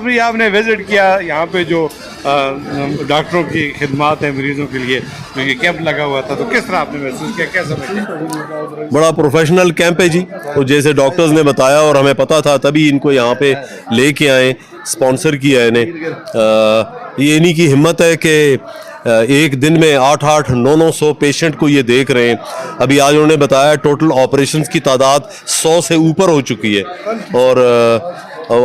بھی آپ نے وزٹ کیا یہاں پہ جو ڈاکٹروں کی خدمات ہیں مریضوں کے لیے جو یہ کیمپ لگا ہوا تھا، تو کس طرح آپ نے محسوس کیا، کیا سمجھتے؟ بڑا پروفیشنل کیمپ ہے جی، اور جیسے ڈاکٹرز نے بتایا اور ہمیں پتہ تھا تبھی ان کو یہاں پہ لے کے آئے، اسپانسر کیا ہے انہیں. یہ انہی کی ہمت ہے کہ ایک دن میں 800-900 پیشنٹ کو یہ دیکھ رہے ہیں. ابھی آج انہوں نے بتایا ٹوٹل آپریشنز کی تعداد 100 سے اوپر ہو چکی ہے، اور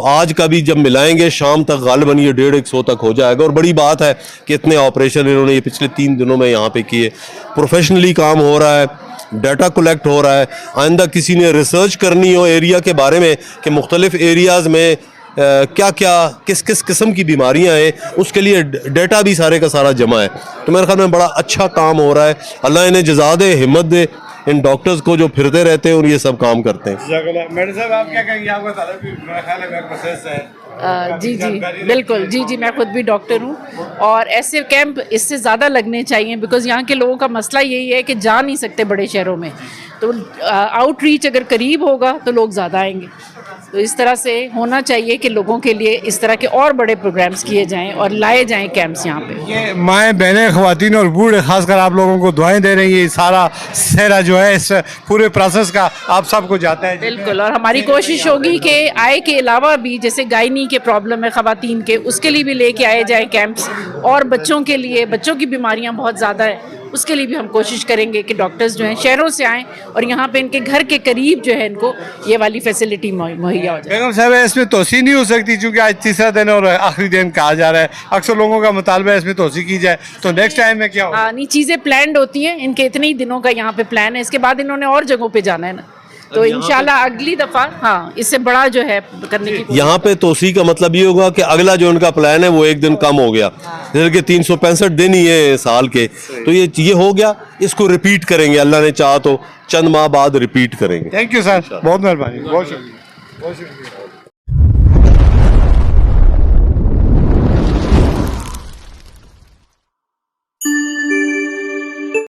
آج کا بھی جب ملائیں گے شام تک غالباً یہ 150-100 تک ہو جائے گا. اور بڑی بات ہے کہ اتنے آپریشن انہوں نے یہ پچھلے 3 دنوں میں یہاں پہ کیے. پروفیشنلی کام ہو رہا ہے، ڈیٹا کلیکٹ ہو رہا ہے. آئندہ کسی نے ریسرچ کرنی ہو ایریا کے بارے میں کہ مختلف ایریاز میں کیا کیا کس کس قسم کی بیماریاں ہیں، اس کے لیے ڈیٹا بھی سارے کا سارا جمع ہے. تو میرے خیال میں بڑا اچھا کام ہو رہا ہے. اللہ انہیں جزا دے، ہمت دے ان ڈاکٹرز کو جو پھرتے رہتے ہیں اور یہ سب کام کرتے ہیں. میڈم صاحب آپ کیا کہیں گے؟ آپ کا تعلق بھی میرا خیال ہے پروسیس ہے. جی بالکل، جی میں خود بھی ڈاکٹر ہوں، اور ایسے کیمپ اس سے زیادہ لگنے چاہیے، بیکاز یہاں کے لوگوں کا مسئلہ یہی ہے کہ جا نہیں سکتے بڑے شہروں میں. تو آؤٹ ریچ اگر قریب ہوگا تو لوگ زیادہ آئیں گے. تو اس طرح سے ہونا چاہیے کہ لوگوں کے لیے اس طرح کے اور بڑے پروگرامز کیے جائیں اور لائے جائیں کیمپس یہاں پہ. یہ مائیں بہنیں خواتین اور بوڑھے خاص کر آپ لوگوں کو دعائیں دے رہی ہیں. سارا سہرا جو ہے اس پورے پروسیس کا آپ سب کو جاتا ہے. بالکل، اور ہماری کوشش ہوگی کہ آئے کے علاوہ بھی جیسے گائنی کے پرابلم ہے خواتین کے، اس کے لیے بھی لے کے آئے جائیں کیمپس. اور بچوں کے لیے، بچوں کی بیماریاں بہت زیادہ ہیں، اس کے لیے بھی ہم کوشش کریں گے کہ ڈاکٹرز جو ہیں شہروں سے آئیں اور یہاں پہ ان کے گھر کے قریب جو ہے ان کو یہ والی فیسلٹی مہیا ہو جائے. بیگم صاحب اس میں توسیع نہیں ہو سکتی چونکہ آج تیسرا دن اور آخری دن کہا جا رہا ہے، اکثر لوگوں کا مطالبہ ہے اس میں توسیع کی جائے، تو نیکسٹ ٹائم میں کیا ہوگا؟ نہیں، چیزیں پلانڈ ہوتی ہیں، ان کے اتنے ہی دنوں کا یہاں پہ پلان ہے، اس کے بعد انہوں نے اور جگہوں پہ جانا ہے نا. تو انشاءاللہ اگلی دفعہ اس سے بڑا جو ہے کرنے کی یہاں پہ توسیع کا مطلب یہ ہوگا کہ اگلا جو ان کا پلان ہے وہ ایک دن کم ہو گیا، جیسے کہ 365 دن ہی ہے سال کے، تو یہ ہو گیا. اس کو ریپیٹ کریں گے، اللہ نے چاہا تو چند ماہ بعد ریپیٹ کریں گے. تھینک یو سر، بہت مہربانی، بہت شکریہ، بہت شکریہ.